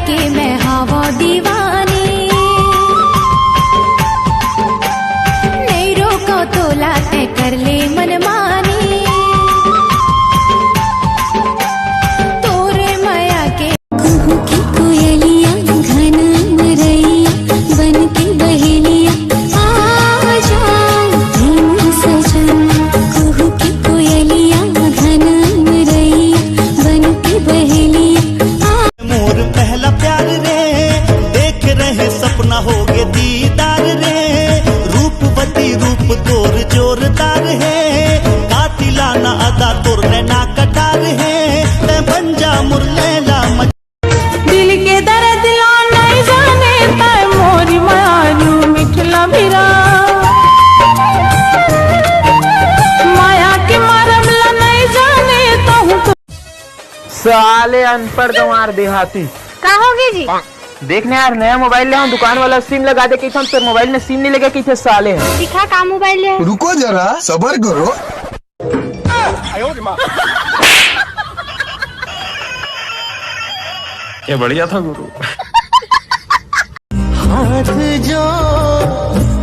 के मैं हवा दीवानी, नहीं रोको तो लाते कर ले मनमानी। तोरे माया के कुहू की कोयलिया घन मरैया बन के बहेलिया आ जाओ प्रेम सजन। कुहू की कोयलिया घन मरैया बन के बहेलिया। मोर पहला प्यार रे, देख रहे सपना हो गे दीदार रे। रूपवती रूप तोर जोरदार है, कातिलाना अदा तोर नैना कटार है। ते बन जा मुरलैला दिल के दर्द लो नहीं जाने ताय मोरी मारू मिठला भिरा। माया के मारम ला नहीं जाने तो हूँ साले अनपढ़ गंवार देहाती। का होगी जी? देखने यार नया मोबाइल ले, दुकान वाला सिम लगा दे कि तेरे मोबाइल में सिम नहीं लगे कि थे साले हैं। दिखा का मोबाइल है? रुको जरा सबर करो। ये बढ़िया था गुरु। हाथ जो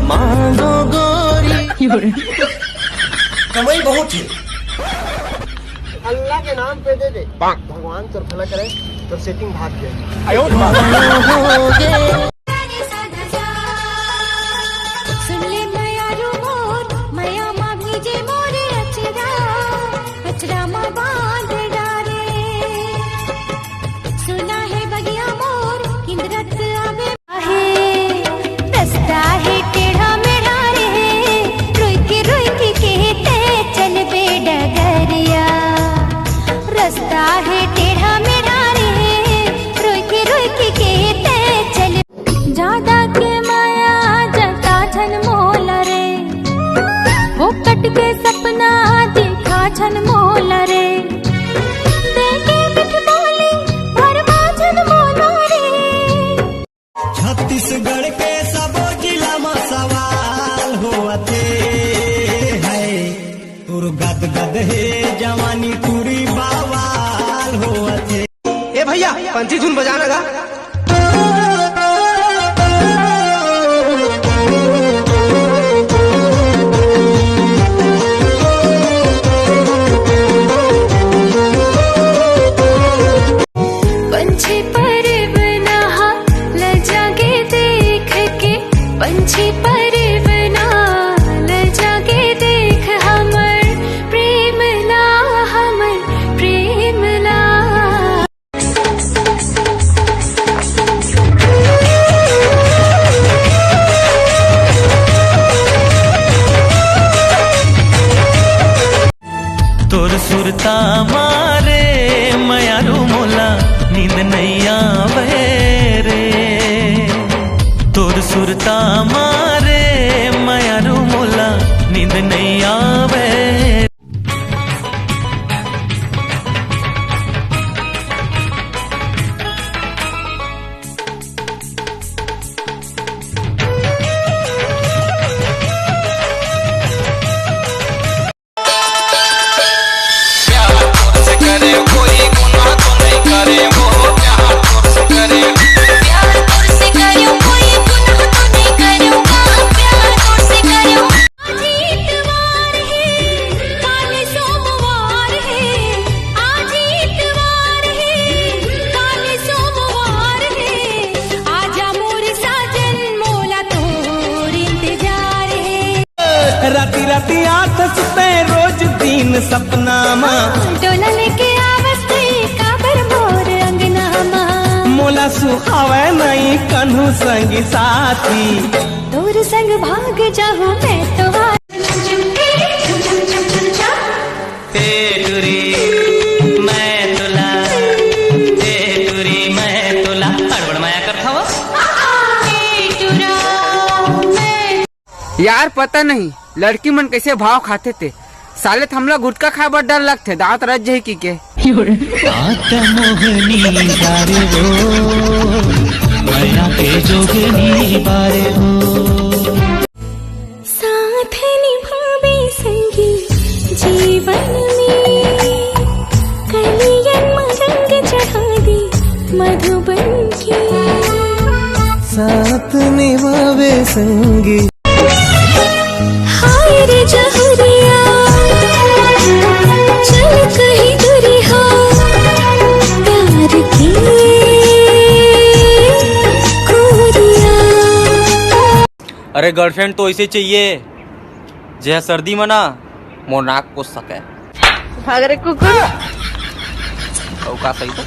मांगो गोरी कमाई बहुत है। अल्लाह के नाम पे दे दे, भगवान तो भला करे तो सेटिंग भाग जाए। सुन ले माया रू मोर, माया माँ भीजे मोरे अचरा, अचरा माँ बांध डारे। सुना है बगिया मोर इंद्रत आवे आहे, रास्ता है टेढ़ा मेढ़ा रे। रोई के कहते चल बे डगरिया, रास्ता है टेढ़ा मेढ़ा रे। रोई के कहते चल। ज्यादा के माया जता छन मोला रे, वो कट के सपना देखा छन मोला रे। देखे बिठ बोली भरवा छन मोला रे। छत्तीसगढ़ के सबो जिला में सवाल होते है, तुर गद गद है जवानी पूरी बवाल होते। ए भैया पंथी धुन बजाना गा। पंछी पर बना ल जागे देख के, पंछी पर बना ल जागे देख हमर प्रेम ला, हमर प्रेम ला। तोर सुरता मारे मयारू मोला नींद नहीं आवे रे। तोर सुरता मारे मयारू मोला नींद नहीं आवे। राती राती आठ सुते रोज दिन सपना माँ, डोला लेके आवस्ते काबर मोर अंगना माँ। मोला सुहावे नहीं कन्हू संगी साथी, तोर संग भाग जाऊं मैं तो। तेरी मैं तुला, तेरी मैं तुला हड़बड़ माया करता हो। यार पता नहीं लड़की मन कैसे भाव खाते थे साले। हमला गुटका खाए बर डर लगते, दांत रज जाए की के। मोहनी बारे हो माया के जोगनी बारे हो। साथ निभावे संगी जीवन में, कलियन मरंग चढ़ा दी मधुबन की साथ निभावे संगी। हाय रे जहुरिया चल कहीं दुरिहा प्यार की गोरिया। अरे गर्लफ्रेंड तो ऐसे चाहिए जह सर्दी में ना मोर नाक को सके। भाग रे कुकुर। का सही तो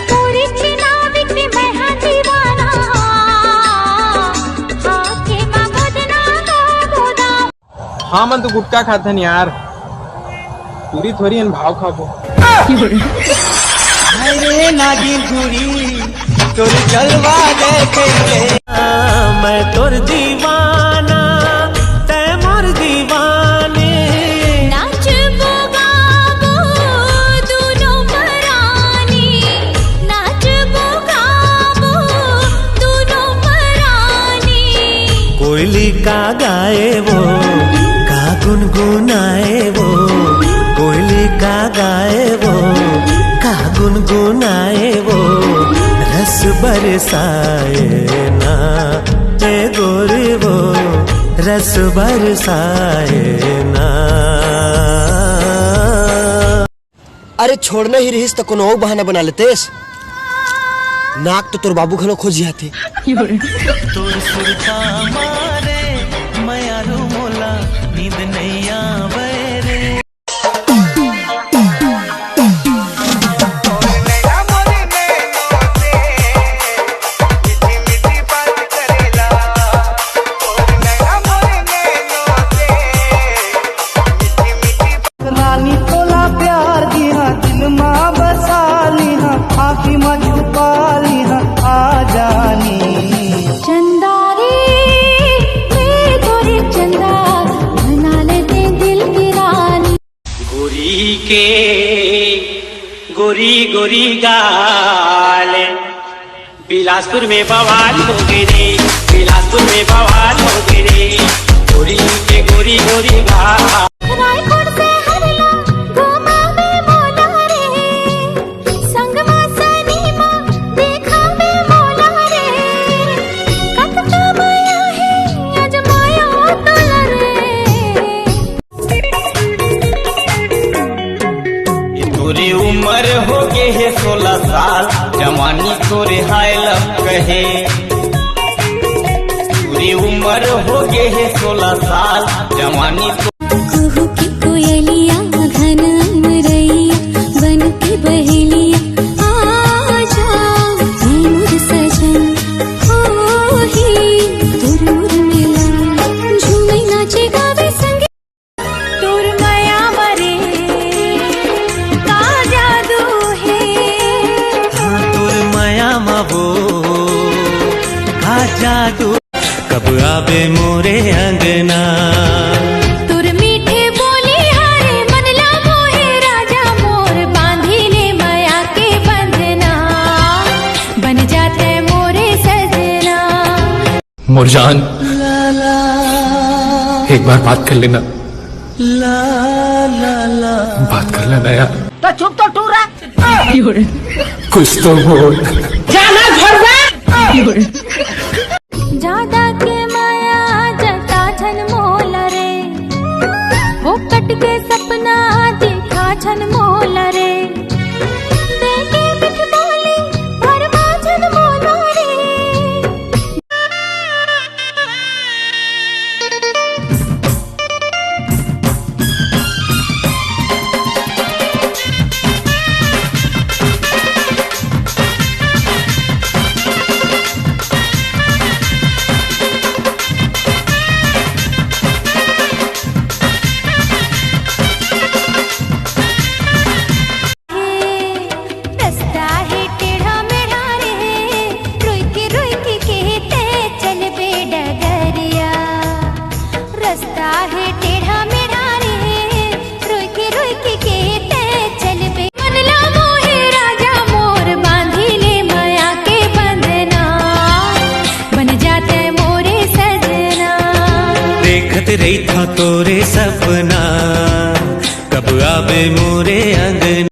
पूरी चिनाविक मैं हाँ दीवाना आके मगदना का बोदा। हाँ मन तो गुटखा खाता नहीं यार, पूरी थोड़ी अन भाव खाबो। अरे नागिन घुरी तोर जलवा देखेंगे। मैं तोर दीवाना तै मोर दीवाने। नाच गावो दोनों परानी नाच गावो दोनों परानी। कोयली का गाए वो का गुनगुनाए वो। कोयली का गाए वो का गुनगुनाए वो। रस बरसाए ना ते गोरी वो रस बरसाए ना। अरे छोड़ना ही रहीस तो कोनो बहाना बना लेतेस। नाक तो तोर बाबू घनो खोजिया थे। तोर सुरता मारे मैं आरू मोला नींद नहीं आवे रे। रानी तोला प्यार दिया दिल माँ बसा लिहा आँखी माँ छुपा लिहा आ जानी। चंदारी गोरी चंदा बना लेते दिल की रानी। गोरी के गोरी गोरी गाल बिलासपुर में बवाल हो गए रे। बिलासपुर में बवाल हो गए रे। गोरी के गोरी गोरी गाल। रायपुर से हरला गोमा में मोला रे संगमा सनीमा देखा में मोला रे। कतका माया है आज माया तोला रे। तोरी उम्र हो गए है 16 साल जवानी तोरे हाय लब कहे। तोरी उम्र हो गए है 16 साल जवानी कुहू की कोयलिया घन अमरैया बन के बहेलिया आ जाओ हे मोर सजन हो ही तोर मोर मिलन झूमे नाचे गावे संगे। तोर माया मरे का जादू है। हाँ तोर माया मावो का जादू। कब आवे मोरे अंगना तोर मीठे बोली हारे मन लागो है राजा मोर बांधी ले माया के बंधना बन जाते मोरे सजना। मुरजान एक बार बात कर लेना। बात कर लेना यार। तो चुप तो टूर रहा। कुछ तो बोल। जाना घर में। ज्यादा के माया जता छन मोला रे वो कट के सपना देखा छन मोला रे। देखे बिठ बोली भरमा छन मोला रे। देखते रही था तोरे सपना, कब आवे मोरे अंगना।